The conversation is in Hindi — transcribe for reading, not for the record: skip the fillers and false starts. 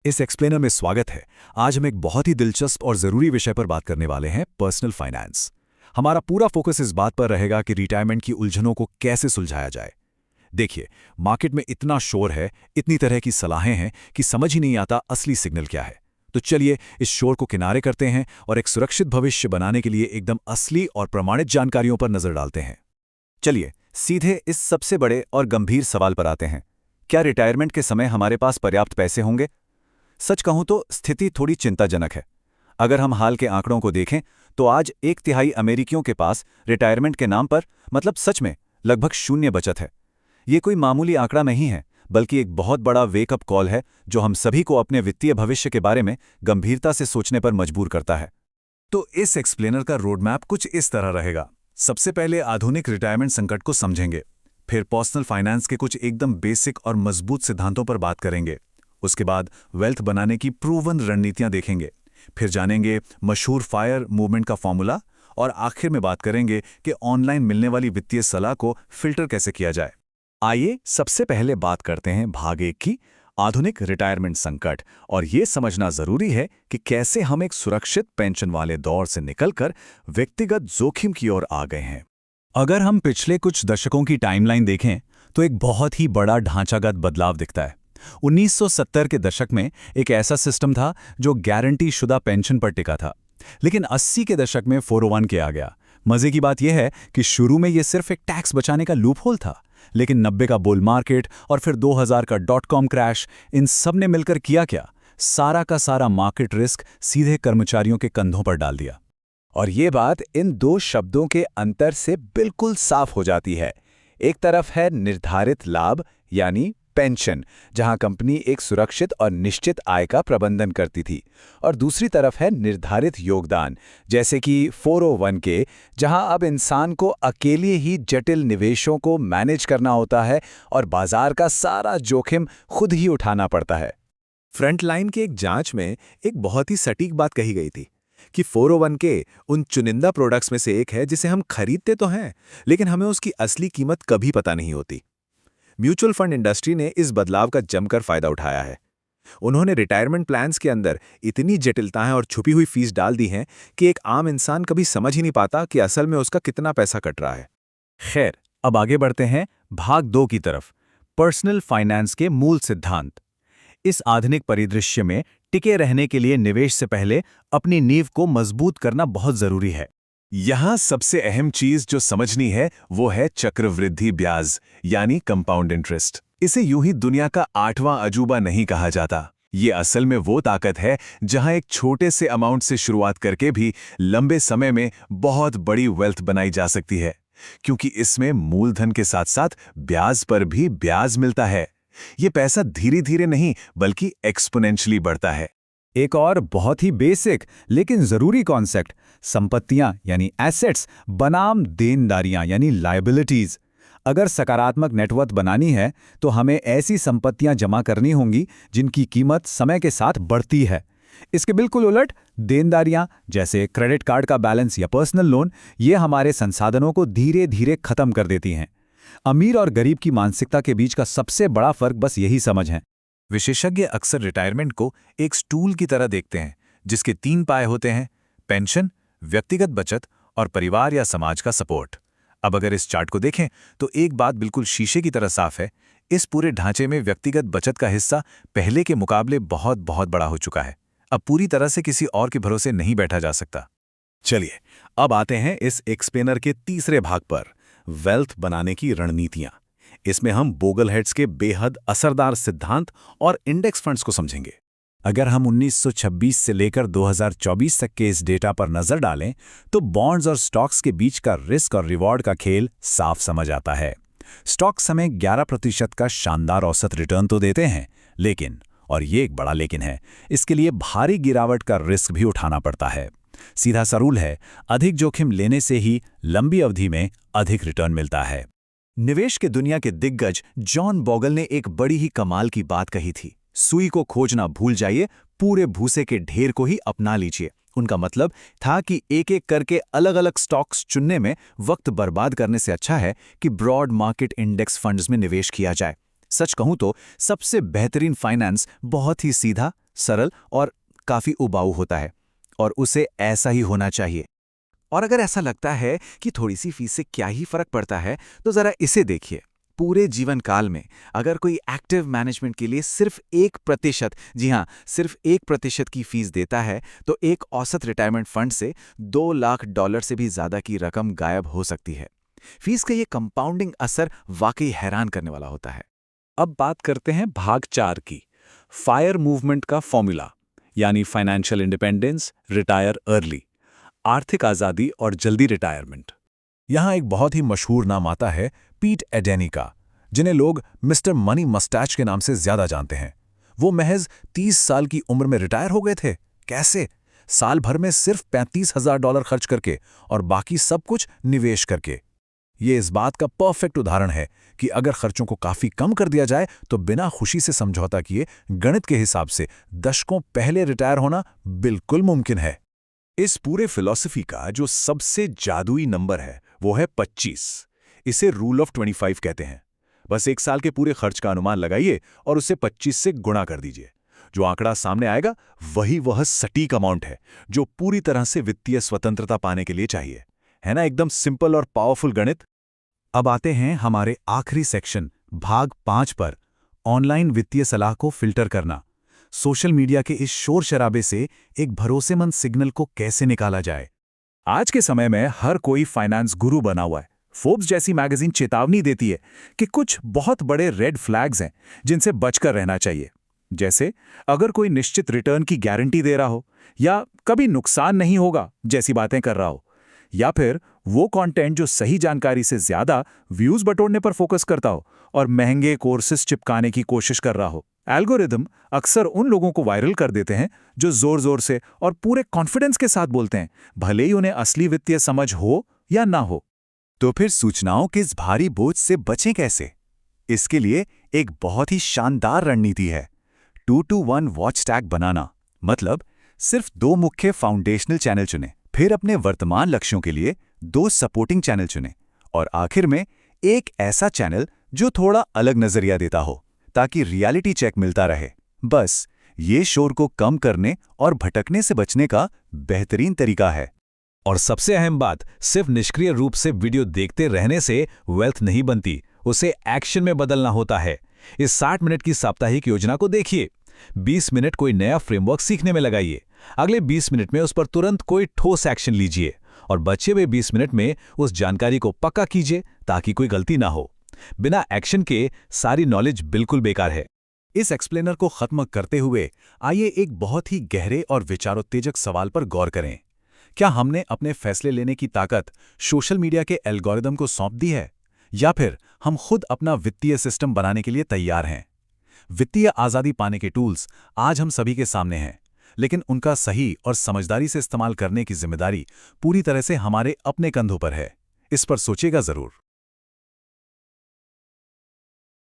इस एक्सप्लेनर में स्वागत है। आज हम एक बहुत ही दिलचस्प और ज़रूरी विषय पर बात करने वाले हैं, पर्सनल फाइनेंस। हमारा पूरा फोकस इस बात पर रहेगा कि रिटायरमेंट की उलझनों को कैसे सुलझाया जाए। देखिए, मार्केट में इतना शोर है, इतनी तरह की सलाहें हैं कि समझ ही नहीं आता असली सिग्नल क्या है। तो चलिए इस शोर को किनारे करते हैं और एक सुरक्षित भविष्य बनाने के लिए एकदम असली और प्रमाणित जानकारियों पर नजर डालते हैं। चलिए सीधे इस सबसे बड़े और गंभीर सवाल पर आते हैं। क्या रिटायरमेंट के समय हमारे पास पर्याप्त पैसे होंगे? सच कहूं तो स्थिति थोड़ी चिंताजनक है। अगर हम हाल के आंकड़ों को देखें तो आज 1/3 अमेरिकियों के पास रिटायरमेंट के नाम पर मतलब सच में लगभग शून्य बचत है। ये कोई मामूली आंकड़ा नहीं है, बल्कि एक बहुत बड़ा वेकअप कॉल है जो हम सभी को अपने वित्तीय भविष्य के बारे में गंभीरता से सोचने पर मजबूर करता है। तो इस एक्सप्लेनर का रोडमैप कुछ इस तरह रहेगा। सबसे पहले आधुनिक रिटायरमेंट संकट को समझेंगे, फिर पर्सनल फाइनेंस के कुछ एकदम बेसिक और मजबूत सिद्धांतों पर बात करेंगे। उसके बाद वेल्थ बनाने की प्रूवन रणनीतियां देखेंगे, फिर जानेंगे मशहूर फायर मूवमेंट का फॉर्मूला, और आखिर में बात करेंगे कि ऑनलाइन मिलने वाली वित्तीय सलाह को फिल्टर कैसे किया जाए। आइए सबसे पहले बात करते हैं भाग 1 की, आधुनिक रिटायरमेंट संकट। और ये समझना जरूरी है कि कैसे हम एक सुरक्षित पेंशन वाले दौर से निकलकर व्यक्तिगत जोखिम की ओर आ गए हैं। अगर हम पिछले कुछ दशकों की टाइमलाइन देखें तो एक बहुत ही बड़ा ढांचागत बदलाव दिखता है। 1970 के दशक में एक ऐसा सिस्टम था जो गारंटी शुदा पेंशन पर टिका था, लेकिन 80 के दशक में 401 के आ गया। मजे की बात यह है कि शुरू में यह सिर्फ एक टैक्स बचाने का लूपहोल था, लेकिन 90 का बुल मार्केट और फिर 2000 का .com क्रैश, इन सब ने मिलकर किया क्या? सारा का सारा मार्केट रिस्क सीधे कर्मचारियों के कंधों पर डाल दिया। और ये बात इन दो शब्दों के अंतर से बिल्कुल साफ हो जाती है। एक तरफ है निर्धारित लाभ यानी पेंशन, जहां कंपनी एक सुरक्षित और निश्चित आय का प्रबंधन करती थी, और दूसरी तरफ है निर्धारित योगदान, जैसे कि 401 के, जहां अब इंसान को अकेले ही जटिल निवेशों को मैनेज करना होता है और बाजार का सारा जोखिम खुद ही उठाना पड़ता है। फ्रंटलाइन की एक जांच में एक बहुत ही सटीक बात कही गई थी कि 401 के उन चुनिंदा प्रोडक्ट्स में से एक है जिसे हम खरीदते तो हैं, लेकिन हमें उसकी असली कीमत कभी पता नहीं होती। म्यूचुअल फंड इंडस्ट्री ने इस बदलाव का जमकर फायदा उठाया है। उन्होंने रिटायरमेंट प्लान्स के अंदर इतनी जटिलताएं और छुपी हुई फीस डाल दी हैं कि एक आम इंसान कभी समझ ही नहीं पाता कि असल में उसका कितना पैसा कट रहा है। खैर, अब आगे बढ़ते हैं भाग 2 की तरफ, पर्सनल फाइनेंस के मूल सिद्धांत। इस आधुनिक परिदृश्य में टिके रहने के लिए निवेश से पहले अपनी नींव को मजबूत करना बहुत जरूरी है। यहां सबसे अहम चीज जो समझनी है वो है चक्रवृद्धि ब्याज यानी कंपाउंड इंटरेस्ट। इसे यूं ही दुनिया का 8वां अजूबा नहीं कहा जाता। ये असल में वो ताकत है जहां एक छोटे से अमाउंट से शुरुआत करके भी लंबे समय में बहुत बड़ी वेल्थ बनाई जा सकती है, क्योंकि इसमें मूलधन के साथ साथ ब्याज पर भी ब्याज मिलता है। ये पैसा धीरे धीरे नहीं बल्कि एक्सपोनेंशियली बढ़ता है। एक और बहुत ही बेसिक लेकिन जरूरी कॉन्सेप्ट, संपत्तियां यानी एसेट्स बनाम देनदारियां यानी लायबिलिटीज। अगर सकारात्मक नेटवर्थ बनानी है तो हमें ऐसी संपत्तियां जमा करनी होंगी जिनकी कीमत समय के साथ बढ़ती है। इसके बिल्कुल उलट देनदारियां जैसे क्रेडिट कार्ड का बैलेंस या पर्सनल लोन, ये हमारे संसाधनों को धीरे धीरे खत्म कर देती हैं। अमीर और गरीब की मानसिकता के बीच का सबसे बड़ा फर्क बस यही समझ है। विशेषज्ञ अक्सर रिटायरमेंट को एक स्टूल की तरह देखते हैं जिसके 3 पाए होते हैं, पेंशन, व्यक्तिगत बचत और परिवार या समाज का सपोर्ट। अब अगर इस चार्ट को देखें तो एक बात बिल्कुल शीशे की तरह साफ है, इस पूरे ढांचे में व्यक्तिगत बचत का हिस्सा पहले के मुकाबले बहुत बहुत बड़ा हो चुका है। अब पूरी तरह से किसी और के भरोसे नहीं बैठा जा सकता। चलिए अब आते हैं इस एक्सप्लेनर के तीसरे भाग पर, वेल्थ बनाने की रणनीतियां। इसमें हम बोगलहेड्स के बेहद असरदार सिद्धांत और इंडेक्स फंड्स को समझेंगे। अगर हम 1926 से लेकर 2024 तक के इस डेटा पर नजर डालें तो बॉन्ड्स और स्टॉक्स के बीच का रिस्क और रिवॉर्ड का खेल साफ समझ आता है। स्टॉक्स हमें 11% का शानदार औसत रिटर्न तो देते हैं, लेकिन, और ये एक बड़ा लेकिन है, इसके लिए भारी गिरावट का रिस्क भी उठाना पड़ता है। सीधा सा रूल है, अधिक जोखिम लेने से ही लंबी अवधि में अधिक रिटर्न मिलता है। निवेश के दुनिया के दिग्गज जॉन बोगल ने एक बड़ी ही कमाल की बात कही थी, सुई को खोजना भूल जाइए, पूरे भूसे के ढेर को ही अपना लीजिए। उनका मतलब था कि एक एक करके अलग अलग स्टॉक्स चुनने में वक्त बर्बाद करने से अच्छा है कि ब्रॉड मार्केट इंडेक्स फंड्स में निवेश किया जाए। सच कहूं तो सबसे बेहतरीन फाइनेंस बहुत ही सीधा, सरल और काफी उबाऊ होता है, और उसे ऐसा ही होना चाहिए। और अगर ऐसा लगता है कि थोड़ी सी फीस से क्या ही फर्क पड़ता है, तो जरा इसे देखिए। पूरे जीवन काल में अगर कोई एक्टिव मैनेजमेंट के लिए सिर्फ 1%, जी हाँ, सिर्फ 1% की फीस देता है, तो एक औसत रिटायरमेंट फंड से $2 लाख से भी ज्यादा की रकम गायब हो सकती है। फीस का ये कंपाउंडिंग असर वाकई हैरान करने वाला होता है। अब बात करते हैं भाग 4 की, फायर मूवमेंट का फॉर्मूला, यानी फाइनेंशियल इंडिपेंडेंस, रिटायर अर्ली, आर्थिक आज़ादी और जल्दी रिटायरमेंट। यहाँ एक बहुत ही मशहूर नाम आता है, पीट एडेनी का, जिन्हें लोग मिस्टर मनी मस्टैच के नाम से ज्यादा जानते हैं। वो महज 30 साल की उम्र में रिटायर हो गए थे। कैसे? साल भर में सिर्फ $35,000 खर्च करके और बाकी सब कुछ निवेश करके। ये इस बात का परफेक्ट उदाहरण है कि अगर खर्चों को काफी कम कर दिया जाए तो बिना खुशी से समझौता किए गणित के हिसाब से दशकों पहले रिटायर होना बिल्कुल मुमकिन है। इस पूरे फिलॉसफी का जो सबसे जादुई नंबर है वो है 25। इसे रूल ऑफ 25 कहते हैं। बस एक साल के पूरे खर्च का अनुमान लगाइए और उसे 25 से गुणा कर दीजिए। जो आंकड़ा सामने आएगा वही वह सटीक अमाउंट है जो पूरी तरह से वित्तीय स्वतंत्रता पाने के लिए चाहिए। है ना एकदम सिंपल और पावरफुल गणित। अब आते हैं हमारे आखिरी सेक्शन, भाग 5 पर, ऑनलाइन वित्तीय सलाह को फिल्टर करना। सोशल मीडिया के इस शोर शराबे से एक भरोसेमंद सिग्नल को कैसे निकाला जाए। आज के समय में हर कोई फाइनेंस गुरु बना हुआ है। फोर्ब्स जैसी मैगजीन चेतावनी देती है कि कुछ बहुत बड़े रेड फ्लैग्स हैं जिनसे बचकर रहना चाहिए। जैसे अगर कोई निश्चित रिटर्न की गारंटी दे रहा हो, या कभी नुकसान नहीं होगा जैसी बातें कर रहा हो, या फिर वो कंटेंट जो सही जानकारी से ज्यादा व्यूज बटोरने पर फोकस करता हो और महंगे कोर्सेज चिपकाने की कोशिश कर रहा हो। एल्गोरिदम अक्सर उन लोगों को वायरल कर देते हैं जो जोर जोर से और पूरे कॉन्फिडेंस के साथ बोलते हैं, भले ही उन्हें असली वित्तीय समझ हो या ना हो। तो फिर सूचनाओं के इस भारी बोझ से बचें कैसे? इसके लिए एक बहुत ही शानदार रणनीति है, 2-to-1 वॉच टैग बनाना। मतलब सिर्फ 2 मुख्य फाउंडेशनल चैनल चुनें, फिर अपने वर्तमान लक्ष्यों के लिए 2 सपोर्टिंग चैनल चुनें, और आखिर में एक ऐसा चैनल जो थोड़ा अलग नजरिया देता हो, ताकि रियलिटी चेक मिलता रहे। बस ये शोर को कम करने और भटकने से बचने का बेहतरीन तरीका है। और सबसे अहम बात, सिर्फ निष्क्रिय रूप से वीडियो देखते रहने से वेल्थ नहीं बनती, उसे एक्शन में बदलना होता है। इस 60 मिनट की साप्ताहिक योजना को देखिए। 20 मिनट कोई नया फ्रेमवर्क सीखने में लगाइए, अगले 20 मिनट में उस पर तुरंत कोई ठोस एक्शन लीजिए, और बचे हुए 20 मिनट में उस जानकारी को पक्का कीजिए ताकि कोई गलती ना हो। बिना एक्शन के सारी नॉलेज बिल्कुल बेकार है। इस एक्सप्लेनर को खत्म करते हुए आइए एक बहुत ही गहरे और विचारोत्तेजक सवाल पर गौर करें। क्या हमने अपने फैसले लेने की ताकत सोशल मीडिया के एल्गोरिदम को सौंप दी है, या फिर हम खुद अपना वित्तीय सिस्टम बनाने के लिए तैयार हैं? वित्तीय आज़ादी पाने के टूल्स आज हम सभी के सामने हैं, लेकिन उनका सही और समझदारी से इस्तेमाल करने की जिम्मेदारी पूरी तरह से हमारे अपने कंधों पर है। इस पर सोचिएगा जरूर।